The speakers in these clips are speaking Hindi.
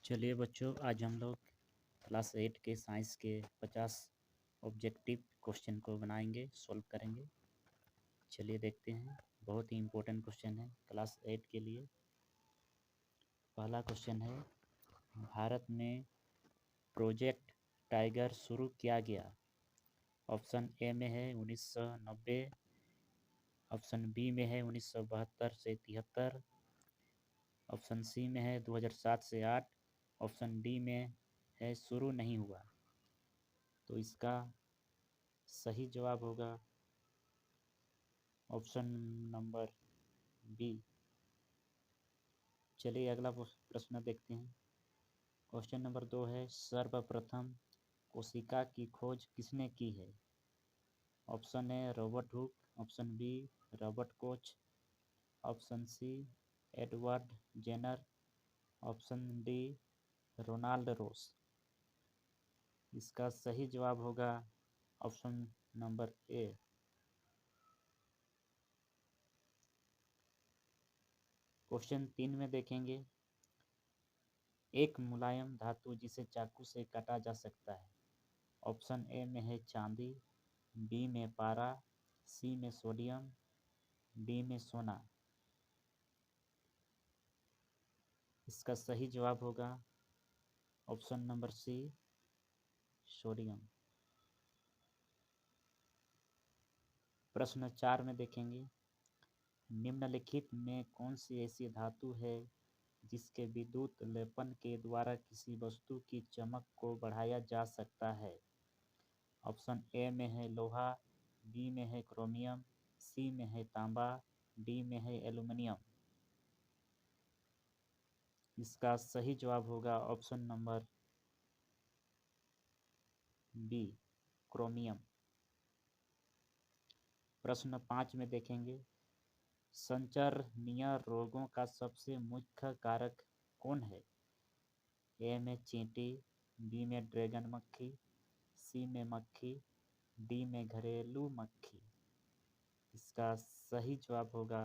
चलिए बच्चों, आज हम लोग क्लास 8 के साइंस के 50 ऑब्जेक्टिव क्वेश्चन को बनाएंगे, सॉल्व करेंगे। चलिए देखते हैं। बहुत ही इम्पोर्टेंट क्वेश्चन है क्लास 8 के लिए। पहला क्वेश्चन है, भारत में प्रोजेक्ट टाइगर शुरू किया गया। ऑप्शन ए में है 1990, ऑप्शन बी में है 1972 से 73, ऑप्शन सी में है 2007 से 8, ऑप्शन डी में है शुरू नहीं हुआ। तो इसका सही जवाब होगा ऑप्शन नंबर बी। चलिए अगला प्रश्न देखते हैं। क्वेश्चन नंबर 2 है, सर्वप्रथम कोशिका की खोज किसने की है? Option A Robert Hooke, option B Robert Koch, option C Edward Jenner, option D Ronald Ross. इसका सही जवाब होगा ऑप्शन नंबर ए। क्वेश्चन 3 में देखेंगे, एक मुलायम धातु जिसे चाकू से काटा जा सकता है। ऑप्शन ए में है चांदी, बी में पारा, सी में सोडियम, डी में सोना। इसका सही जवाब होगा ऑप्शन नंबर सी, सोडियम। प्रश्न 4 में देखेंगे, निम्नलिखित में कौन सी ऐसी धातु है जिसके विद्युत लेपन के द्वारा किसी वस्तु की चमक को बढ़ाया जा सकता है? ऑप्शन ए में है लोहा, बी में है क्रोमियम, सी में है तांबा, डी में है एल्युमिनियम। इसका सही जवाब होगा ऑप्शन नंबर बी, क्रोमियम। प्रश्न 5 में देखेंगे, संचरणीय रोगों का सबसे मुख्य कारक कौन है? ए में चींटी, बी में ड्रैगन मक्खी, सी में मक्खी, डी में घरेलू मक्खी। इसका सही जवाब होगा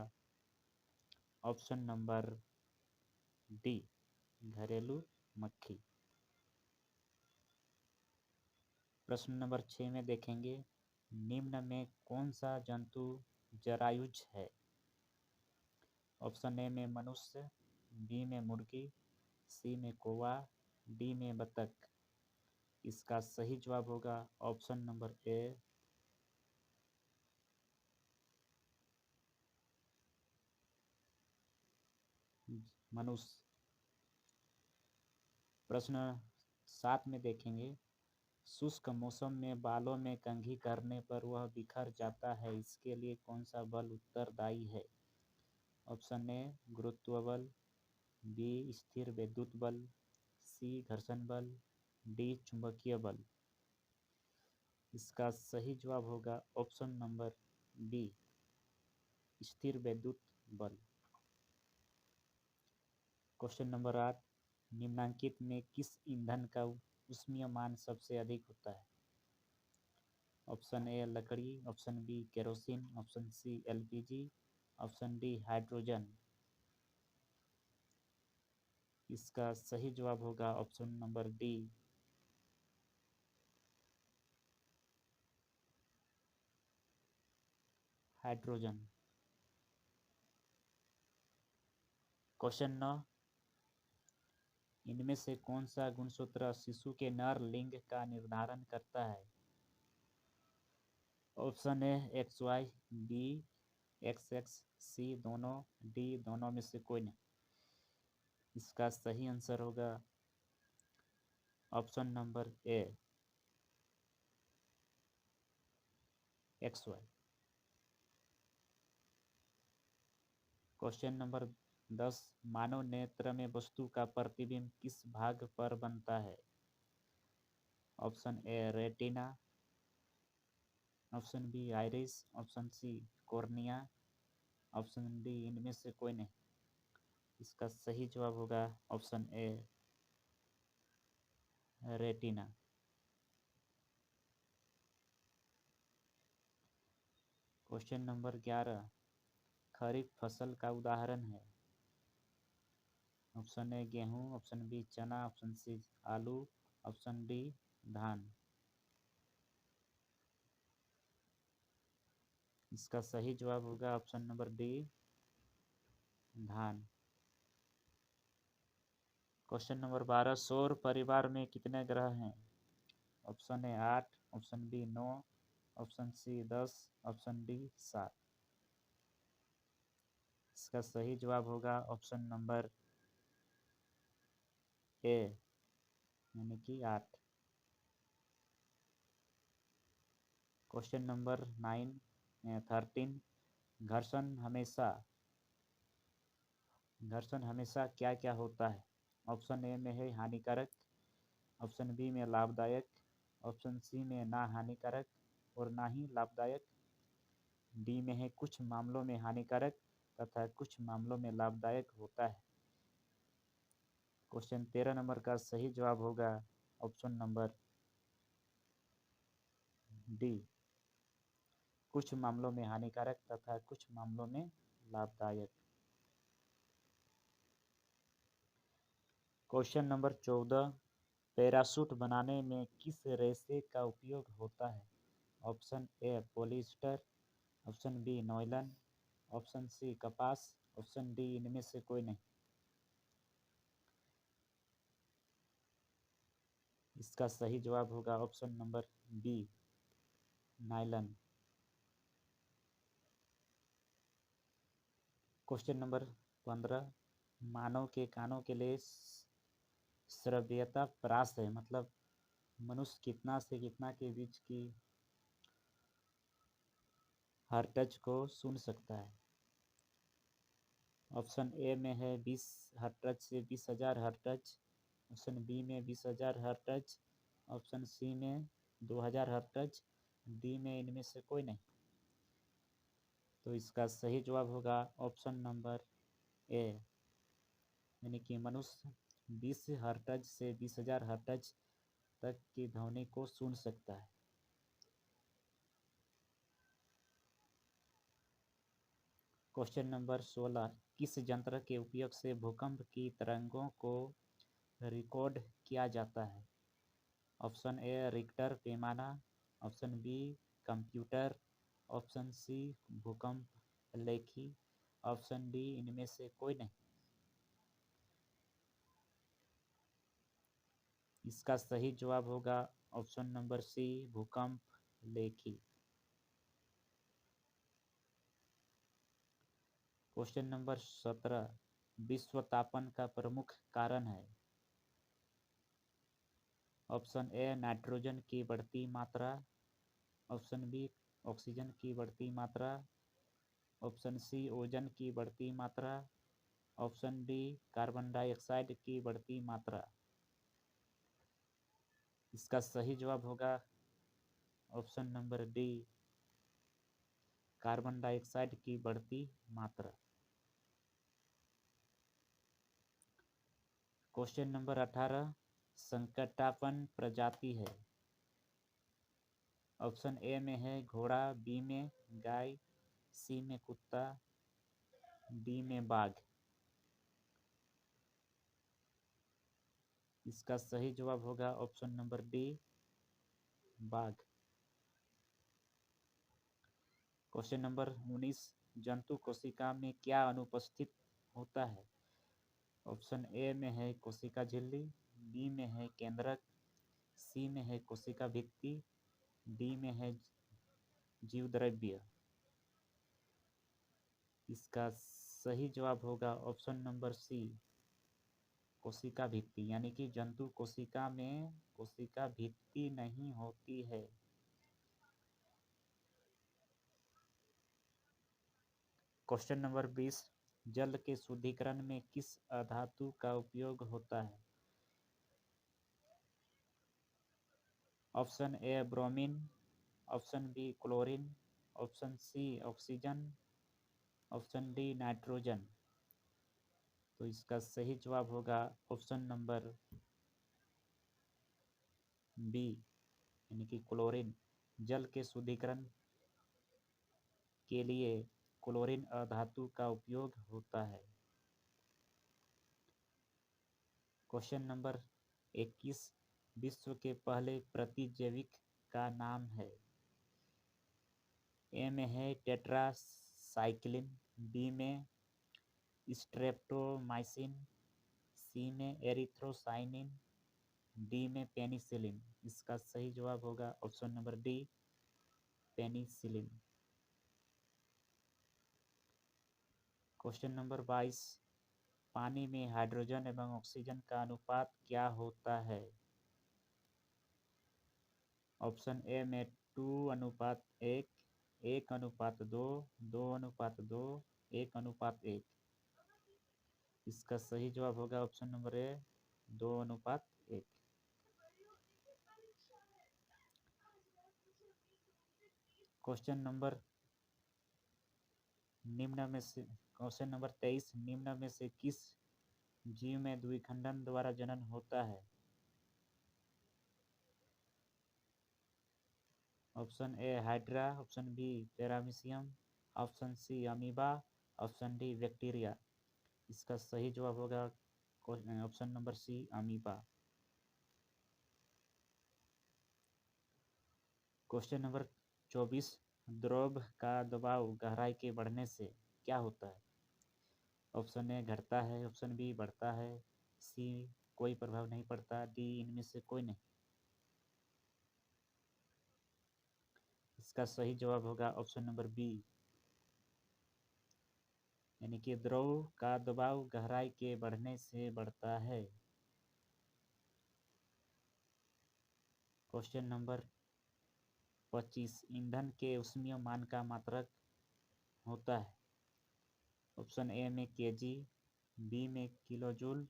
ऑप्शन नंबर डी, घरेलू मक्खी। प्रश्न नंबर 6 में देखेंगे, निम्न में कौन सा जंतु जरायुज है? ऑप्शन ए में मनुष्य, बी में मुर्गी, सी में कौवा, डी में बतख। इसका सही जवाब होगा ऑप्शन नंबर ए, मनुष्य। प्रश्न 7 में देखेंगे, शुष्क मौसम में बालों में कंघी करने पर वह बिखर जाता है, इसके लिए कौन सा बल उत्तरदायी है? ऑप्शन ए गुरुत्व बल, बी स्थिर विद्युत बल, सी घर्षण बल, डी चुंबकीय बल। इसका सही जवाब होगा ऑप्शन नंबर बी, स्थिर विद्युत बल। क्वेश्चन नंबर 8, निम्नलिखित में किस ईंधन का ऊष्मीयमान सबसे अधिक होता है? ऑप्शन ए लकड़ी, option B kerosene, option C LPG, option D hydrogen. इसका सही जवाब होगा option number D, hydrogen. Question 9, इनमें से कौन सा गुणसूत्र शिशु के नर लिंग का निर्धारण करता है? Option A X Y, B X X, C दोनों, डी दोनों में से कोई नहीं। इसका सही आंसर होगा option number A, X Y. Question number 10, मानव नेत्र में वस्तु का प्रतिबिंब किस भाग पर बनता है? Option A retina, option B iris, option C cornea, option D इनमें से कोई नहीं। इसका सही जवाब होगा option A, retina. Question number 11, खरीफ फसल का उदाहरण है। ऑप्शन ए गेहूँ, ऑप्शन बी चना, ऑप्शन सी आलू, ऑप्शन डी धान। इसका सही जवाब होगा ऑप्शन नंबर डी धान। क्वेश्चन नंबर 12, सौर परिवार में कितने ग्रह हैं? Option A 8, option B 9, option C 10, option D 7। इसका सही जवाब होगा ऑप्शन नंबर ए यानी कि 8। क्वेश्चन नंबर 13, घर्षण हमेशा क्या क्या होता है? ऑप्शन ए में है हानिकारक, ऑप्शन बी में लाभदायक, ऑप्शन सी में ना हानिकारक और ना ही लाभदायक, डी में है कुछ मामलों में हानिकारक तथा कुछ मामलों में लाभदायक होता है। क्वेश्चन 13 नंबर का सही जवाब होगा ऑप्शन नंबर डी, कुछ मामलों में हानिकारक तथा कुछ मामलों में लाभदायक। क्वेश्चन नंबर 14, पैराशूट बनाने में किस रेशे का उपयोग होता है? Option A polyester, option B nylon, option C कपास, ऑप्शन डी इनमें से कोई नहीं। इसका सही जवाब होगा option number B nylon. Question number 15, मानव के कानों के लिए श्रव्यता प्रास है, मतलब मनुष्य कितना से कितना के बीच की हर्ट्ज को सुन सकता है? ऑप्शन ए में है 20 हर्ट्ज से 20,000 हर्ट्ज, ऑप्शन बी में 20,000 हर्ट्ज, ऑप्शन सी में 2,000 हर्ट्ज, डी में इनमें से कोई नहीं। तो इसका सही जवाब होगा ऑप्शन नंबर ए यानी कि मनुष्य 20 हर्ट्ज से 20,000 हर्ट्ज तक की ध्वनि को सुन सकता है। क्वेश्चन नंबर 16, किस यंत्र के उपयोग से भूकंप की तरंगों को रिकॉर्ड किया जाता है? ऑप्शन ए रिक्टर पैमाना, option B computer, option C भूकंप लेखी, ऑप्शन डी इनमें से कोई नहीं। इसका सही जवाब होगा ऑप्शन नंबर सी भूकंप लेखी। क्वेश्चन नंबर 17, विश्व तापन का प्रमुख कारण है? ऑप्शन ए नाइट्रोजन की बढ़ती मात्रा, ऑप्शन बी ऑक्सीजन की बढ़ती मात्रा, ऑप्शन सी ओजोन की बढ़ती मात्रा, ऑप्शन डी कार्बन डाइऑक्साइड की बढ़ती मात्रा। इसका सही जवाब होगा option number D carbon dioxide की बढ़ती मात्रा। क्वेश्चन नंबर 18, संकटापन प्रजाति है? ऑप्शन ए में है घोड़ा, बी में गाय, सी में कुत्ता, डी में बाघ। इसका सही जवाब होगा ऑप्शन नंबर डी बाघ। क्वेश्चन नंबर 19, जंतु कोशिका में क्या अनुपस्थित होता है? ऑप्शन ए में है कोशिका झिल्ली, बी में है केंद्रक, सी में है कोशिका भित्ति, डी में है जीवद्रव्य। इसका सही जवाब होगा ऑप्शन नंबर सी कोशिका भित्ति, यानी कि जंतु कोशिका में कोशिका भित्ति नहीं होती है। क्वेश्चन नंबर 20, जल के शुद्धिकरण में किस अधातु का उपयोग होता है? Option A bromine, option B chlorine, option C oxygen, option D nitrogen. तो इसका सही जवाब होगा ऑप्शन नंबर बी यानी कि क्लोरीन। जल के शुद्धिकरण के लिए क्लोरीन अधातु का उपयोग होता है। क्वेश्चन नंबर 21, विश्व के पहले प्रतिजैविक का नाम है। ए में है टेट्रासाइक्लिन, बी में स्ट्रेप्टोमाइसिन, सी में एरिथ्रोसाइनिन, डी में पेनिसिलिन। इसका सही जवाब होगा option number D, penicillin. Question number 22, पानी में हाइड्रोजन एवं ऑक्सीजन का अनुपात क्या होता है। ऑप्शन ए में 2:1, 1:2, 2:2, 1:1। इसका सही जवाब होगा ऑप्शन नंबर ए, 2:1। क्वेश्चन नंबर 23, निम्न में से किस जीव में द्विखंडन द्वारा जनन होता है। Option A hydra, option B paramecium, option C amoeba, option D bacteria. इसका सही जवाब होगा option number C, amoeba. Question number 24, द्रव का दबाव गहराई के बढ़ने से क्या होता है। ऑप्शन ए घटता है, ऑप्शन बी बढ़ता है, सी कोई प्रभाव नहीं पड़ता, डी इनमें से कोई नहीं। इसका सही जवाब होगा ऑप्शन नंबर बी, यानी कि द्रव का दबाव गहराई के बढ़ने से बढ़ता है। क्वेश्चन नंबर 25, ईंधन के ऊष्मीय मान का मात्रक होता है। ऑप्शन ए में केजी, बी में किलोजूल,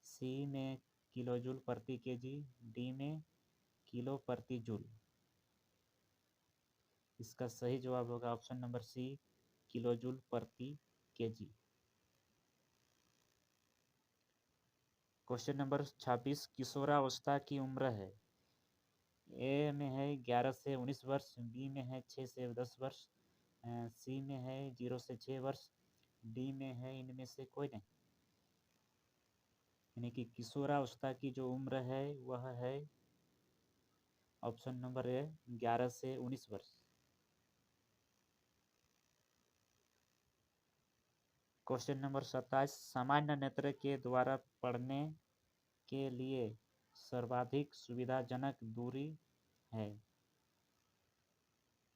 सी में किलोजूल प्रति केजी, डी में किलो प्रति जूल। इसका सही जवाब होगा ऑप्शन नंबर सी, किलोजूल प्रति केजी। क्वेश्चन नंबर 26, किशोरावस्था की उम्र है। ए में है 11 से 19 वर्ष, बी में है 6 से 10 वर्ष, सी में है 0 से 6 वर्ष, डी में है इनमें से कोई नहीं। यानी कि किशोरावस्था की जो उम्र है वह है ऑप्शन नंबर ए, 11 से 19 वर्ष। क्वेश्चन नंबर 27, सामान्य नेत्र के द्वारा पढ़ने के लिए सर्वाधिक सुविधाजनक दूरी है।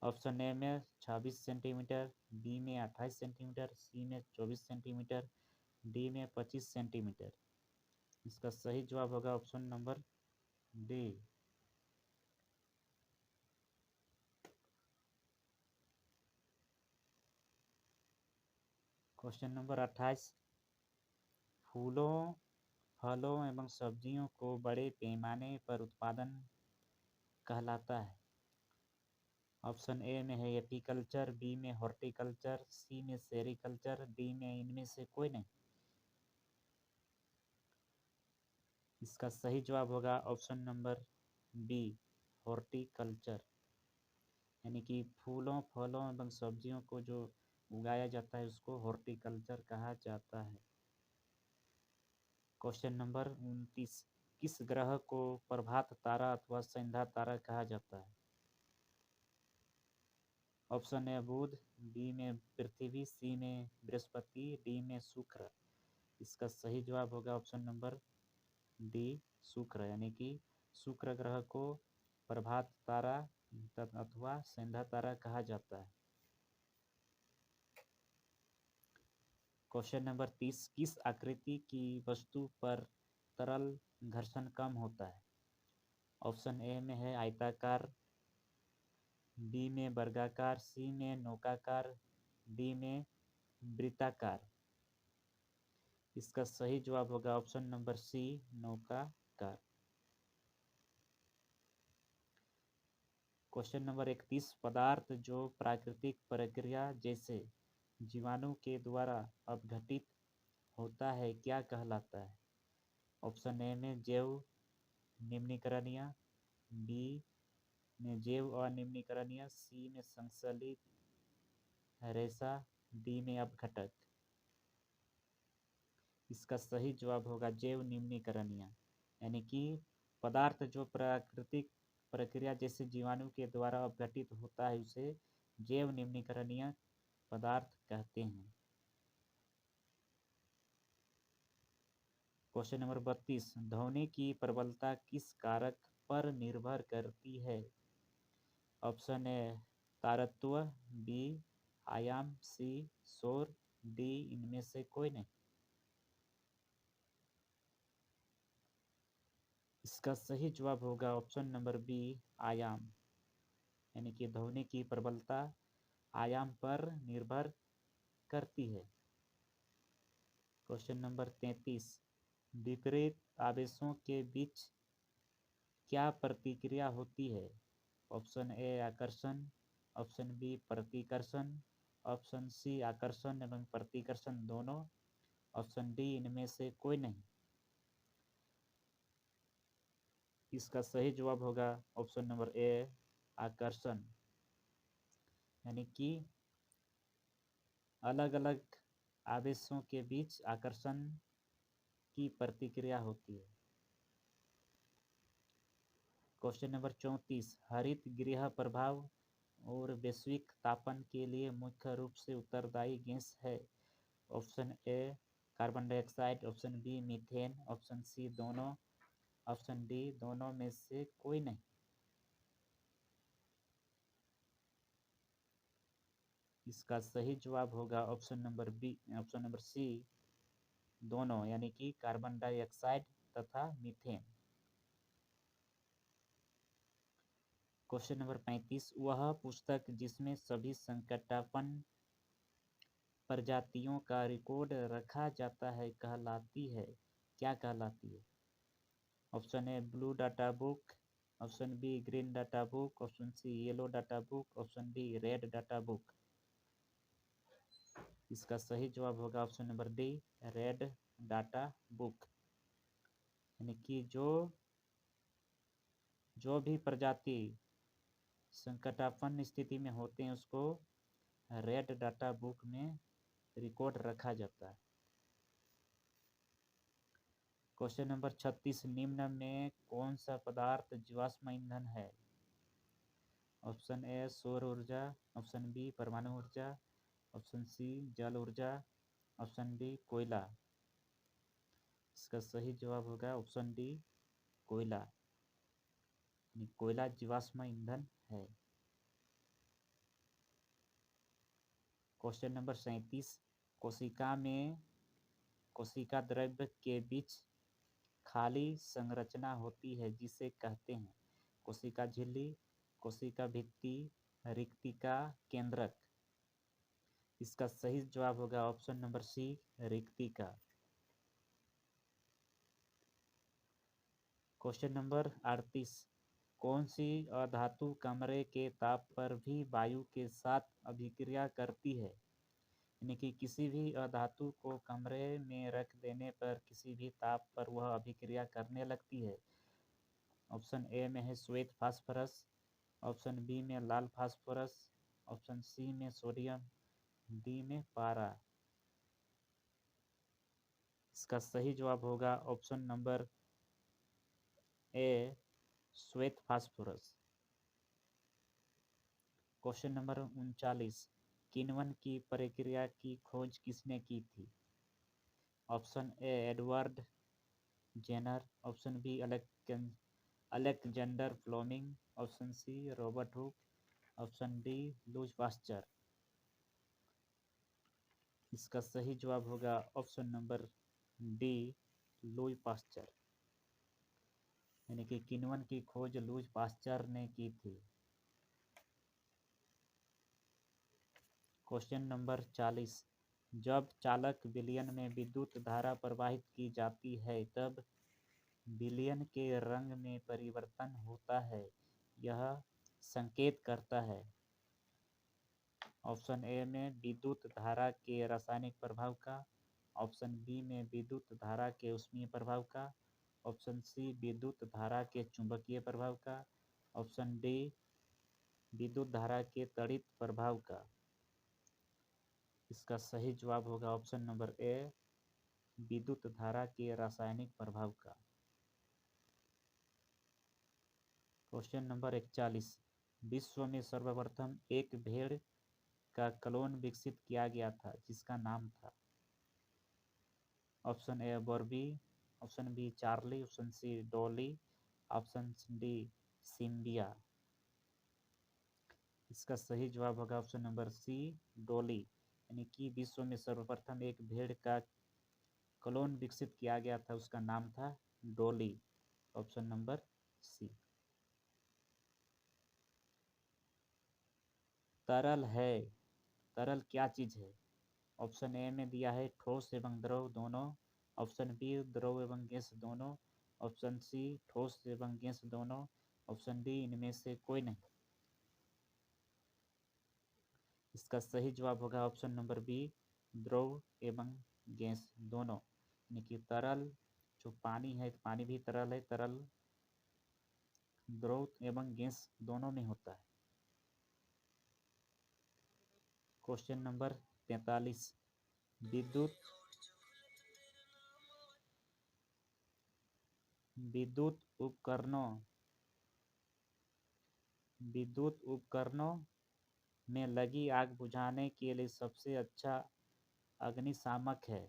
ऑप्शन ए में 26 सेंटीमीटर, बी में 28 सेंटीमीटर, सी में 24 सेंटीमीटर, डी में 25 सेंटीमीटर। इसका सही जवाब होगा option number D. Question number 28, फूलों, फलों एवं सब्जियों को बड़े पैमाने पर उत्पादन कहलाता है। ऑप्शन ए में है एपीकल्चर, बी में हॉर्टिकल्चर, सी में सेरिकल्चर, डी में इनमें से कोई नहीं। इसका सही जवाब होगा ऑप्शन नंबर बी, हॉर्टिकल्चर। यानी कि फूलों, फलों एवं सब्जियों को जो उगाया जाता है उसको हॉर्टिकल्चर कहा जाता है। क्वेश्चन नंबर 29, किस ग्रह को प्रभात तारा अथवा संध्या तारा कहा जाता है। ऑप्शन ए बुध, बी में पृथ्वी, सी में बृहस्पति, डी में शुक्र। इसका सही जवाब होगा ऑप्शन नंबर डी, शुक्र। यानी कि शुक्र ग्रह को प्रभात तारा अथवा संध्या तारा कहा जाता है। क्वेश्चन नंबर 30, किस आकृति की वस्तु पर तरल घर्षण कम होता है। ऑप्शन ए में है आयताकार, बी में वर्गाकार, सी में नौकाकार, डी में वृत्ताकार। इसका सही जवाब होगा ऑप्शन नंबर सी, नौकाकार। क्वेश्चन नंबर 31, पदार्थ जो प्राकृतिक प्रक्रिया जैसे जीवाणु के द्वारा अपघटित होता है क्या कहलाता है। ऑप्शन ए में जैव निम्नीकरणीय, बी में जैव अनिम्नीकरणीय, सी में संश्लेषित रेशा, डी में अपघटक। इसका सही जवाब होगा जैव निम्नीकरणीय, यानी कि पदार्थ जो प्राकृतिक प्रक्रिया जैसे जीवाणु के द्वारा अपघटित होता है उसे जैव निम्नीकरणीय पदार्थ कहते हैं। क्वेश्चन नंबर 32, ध्वनि की प्रबलता किस कारक पर निर्भर करती है? ऑप्शन ए तारत्व, बी आयाम, सी शोर, डी इनमें से कोई नहीं। इसका सही जवाब होगा ऑप्शन नंबर बी आयाम, यानी कि ध्वनि की प्रबलता आयाम पर निर्भर करती है। क्वेश्चन नंबर 33, विपरीत आवेशों के बीच क्या प्रतिक्रिया होती है? ऑप्शन ए आकर्षण, ऑप्शन बी प्रतिकर्षण, ऑप्शन सी आकर्षण एवं प्रतिकर्षण दोनों, ऑप्शन डी इनमें से कोई नहीं। इसका सही जवाब होगा ऑप्शन नंबर ए आकर्षण, यानी कि अलग अलग आवेशों के बीच आकर्षण की प्रतिक्रिया होती है। क्वेश्चन नंबर 34, हरित गृह प्रभाव और वैश्विक तापन के लिए मुख्य रूप से उत्तरदायी गैस है? Option A carbon dioxide, option B methane, option C दोनों, ऑप्शन डी दोनों में से कोई नहीं। इसका सही जवाब होगा option number B, option number C दोनों, यानी कि कार्बन डाइऑक्साइड तथा मीथेन। क्वेश्चन नंबर 35, वह पुस्तक जिसमें सभी संकटापन्न प्रजातियों का रिकॉर्ड रखा जाता है कहलाती है, क्या कहलाती है? Option A blue data book, option B green data book, option C yellow data book, option D red data book. इसका सही जवाब होगा option number D red data book, यानी कि जो भी प्रजाति संकटापन्न स्थिति में होते हैं उसको रेड डाटा बुक में रिकॉर्ड रखा जाता है। क्वेश्चन नंबर 36, निम्न में कौन सा पदार्थ जीवाश्म ईंधन है? ऑप्शन ए सौर ऊर्जा, ऑप्शन बी परमाणु ऊर्जा, ऑप्शन सी जल ऊर्जा, ऑप्शन डी कोयला। इसका सही जवाब होगा ऑप्शन डी कोयला, कोयला जीवाश्म ईंधन है। क्वेश्चन नंबर 37, कोशिका में कोशिका द्रव्य के बीच खाली संरचना होती है जिसे कहते हैं कोशिका झिल्ली, कोशिका भित्ति, रिक्तिका, केंद्रक। इसका सही जवाब होगा ऑप्शन नंबर सी रिक्तिका। क्वेश्चन नंबर 38, कौन सी अधातु कमरे के ताप पर भी वायु के साथ अभिक्रिया करती है? यानी कि किसी भी अधातु को कमरे में रख देने पर किसी भी ताप पर वह अभिक्रिया करने लगती है। ऑप्शन ए में है श्वेत फास्फोरस, ऑप्शन बी में लाल फास्फोरस, ऑप्शन सी में सोडियम, डी में पारा। इसका सही जवाब होगा ऑप्शन नंबर ए श्वेत फास्फोरस। क्वेश्चन नंबर 39, किण्वन की प्रक्रिया की खोज किसने की थी? Option A Edward Jenner, option B Alexander Fleming, option C Robert Hooke, option D Louis Pasteur. इसका सही जवाब होगा option number D Louis Pasteur, यानी कि किण्वन की खोज लुई पास्चर ने की थी। क्वेश्चन नंबर 40, जब चालक विलयन में विद्युत धारा प्रवाहित की जाती है तब विलयन के रंग में परिवर्तन होता है, यह संकेत करता है? ऑप्शन ए में विद्युत धारा के रासायनिक प्रभाव का, ऑप्शन बी में विद्युत धारा के ऊष्मीय प्रभाव का, ऑप्शन सी विद्युत धारा के चुंबकीय प्रभाव का, ऑप्शन डी विद्युत धारा के त्वरित प्रभाव का। इसका सही जवाब होगा ऑप्शन नंबर ए विद्युत धारा के रासायनिक प्रभाव का। क्वेश्चन नंबर 41, विश्व में सर्वप्रथम एक भेड़ का क्लोन विकसित किया गया था जिसका नाम था। Option A Barbie, option B Charlie, option C Dolly, option D सिम्बिया। इसका सही जवाब होगा ऑप्शन नंबर सी डॉली, यानी कि विश्व में सर्वप्रथम एक भेड़ का क्लोन विकसित किया गया था, उसका नाम था डॉली। ऑप्शन नंबर सी। तरल है, तरल क्या चीज है? ऑप्शन ए में दिया है ठोस एवं द्रव दोनों, ऑप्शन बी द्रव एवं गैस दोनों, ऑप्शन सी ठोस एवं गैस दोनों, ऑप्शन डी इनमें से कोई नहीं। इसका सही जवाब होगा ऑप्शन नंबर बी द्रव एवं गैस दोनों, यानी कि तरल जो पानी है, पानी भी तरल है, तरल द्रव एवं गैस दोनों में होता है। क्वेश्चन नंबर 43, विद्युत विद्युत उपकरणों विद्युत उपकरणों में लगी आग बुझाने के लिए सबसे अच्छा अग्निशामक है।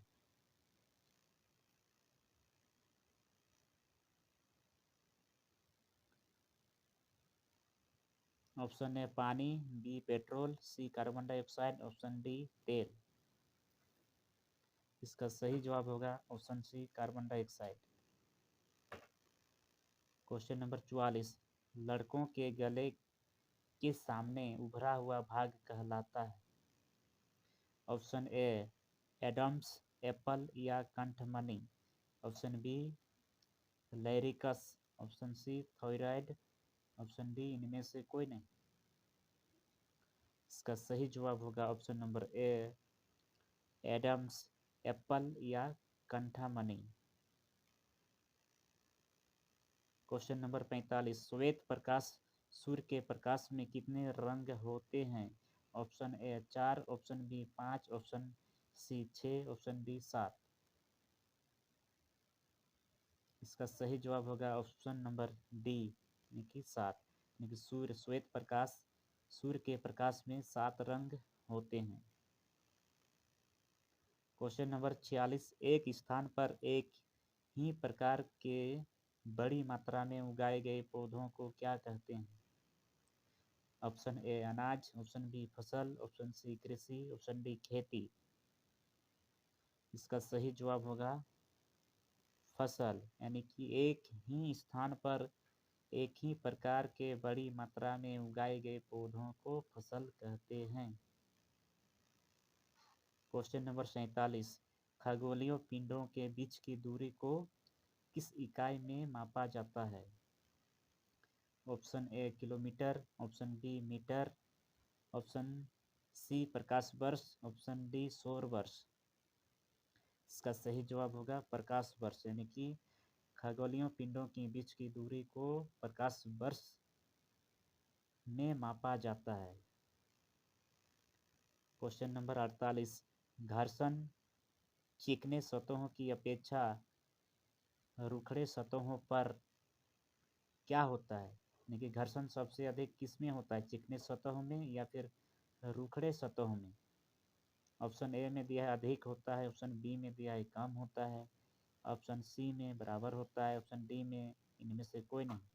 ऑप्शन ए पानी, B petrol, C carbon dioxide, option D तेल। इसका सही जवाब होगा option C carbon dioxide. Question number 44, लड़कों के गले के सामने उभरा हुआ भाग कहलाता है। ऑप्शन ए एडम्स एप्पल या कंठमणि, option B larynx, option C thyroid, option D इनमें से कोई नहीं। इसका सही जवाब होगा option number A Adam's apple या कंठामणि। क्वेश्चन नंबर 45, श्वेत प्रकाश सूर्य के प्रकाश में कितने रंग होते हैं? Option A 4, option B 5, option C 6, option D 7। इसका सही जवाब होगा ऑप्शन नंबर डी, यानी कि 7, यानी कि श्वेत प्रकाश सूर्य के प्रकाश में 7 रंग होते हैं। क्वेश्चन नंबर 46, एक स्थान पर एक ही प्रकार के बड़ी मात्रा में उगाए गए पौधों को क्या कहते हैं? ऑप्शन ए अनाज, ऑप्शन बी फसल, ऑप्शन सी कृषि, ऑप्शन डी खेती। इसका सही जवाब होगा फसल, यानी कि एक ही स्थान पर एक ही प्रकार के बड़ी मात्रा में उगाए गए पौधों को फसल कहते हैं। क्वेश्चन नंबर 47, खगोलीय पिंडों के बीच की दूरी को किस इकाई में मापा जाता है? Option A kilometre, option B metre, option C प्रकाश वर्ष, ऑप्शन डी सौर वर्ष। इसका सही जवाब होगा प्रकाश वर्ष, यानी कि खगोलीय पिंडों के बीच की दूरी को प्रकाश वर्ष में मापा जाता है। क्वेश्चन नंबर 48, घर्षण चिकने सतहों की अपेक्षा रुखड़े सतहों पर क्या होता है? यानी कि घर्षण सबसे अधिक किस में होता है, चिकने सतहों में या फिर रुखड़े सतहों में? ऑप्शन ए में दिया है अधिक होता है, ऑप्शन बी में दिया है कम होता है, ऑप्शन सी में बराबर होता है, ऑप्शन डी में इनमें से कोई नहीं।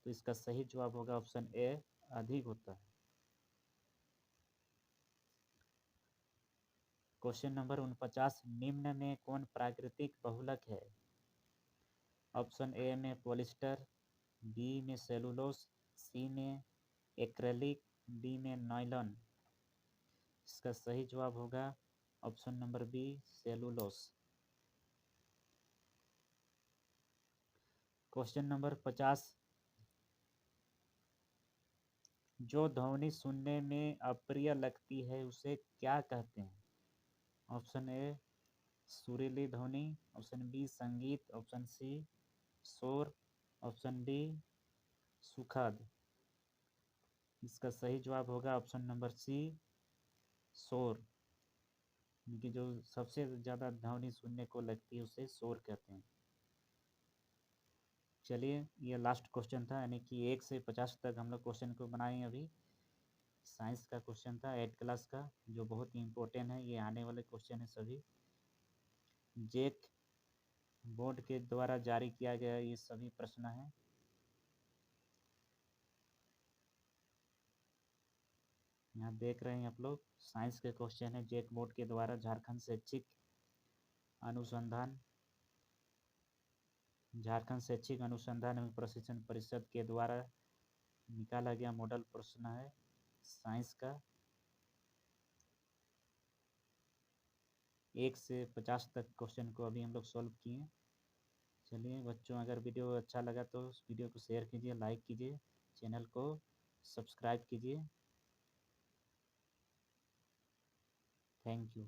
तो इसका सही जवाब होगा ऑप्शन ए अधिक होता है। क्वेश्चन नंबर 49, निम्न में कौन प्राकृतिक बहुलक है? ऑप्शन ए में पॉलिस्टर, बी में सेलुलोस, सी में एक्रेलिक, डी में नायलॉन। इसका सही जवाब होगा option number B cellulose. Question number 50, जो ध्वनि सुनने में अप्रिय लगती है उसे क्या कहते हैं? ऑप्शन ए सुरीली ध्वनि, ऑप्शन बी संगीत, ऑप्शन सी शोर, ऑप्शन डी सुखद। इसका सही जवाब होगा ऑप्शन नंबर सी शोर। कि जो सबसे ज़्यादा ध्वनि सुनने को लगती है उसे शोर कहते हैं। चलिए ये लास्ट क्वेश्चन था, यानी कि 1 से 50 तक हम लोग क्वेश्चन को बनाए अभी। साइंस का क्वेश्चन था 8 क्लास का, जो बहुत ही इम्पोर्टेंट है, ये आने वाले क्वेश्चन है सभी। जेक बोर्ड के द्वारा जारी किया गया ये सभी प्रश्न हैं। यहाँ देख रहे हैं आप लोग, साइंस के क्वेश्चन है जेक बोर्ड के द्वारा झारखंड शैक्षिक अनुसंधान एवं प्रशिक्षण परिषद के द्वारा निकाला गया मॉडल प्रश्न है साइंस का। 1 से 50 तक क्वेश्चन को अभी हम लोग सॉल्व किए। चलिए बच्चों, अगर वीडियो अच्छा लगा तो उस वीडियो को शेयर कीजिए, लाइक कीजिए, चैनल को सब्सक्राइब कीजिए। Thank you.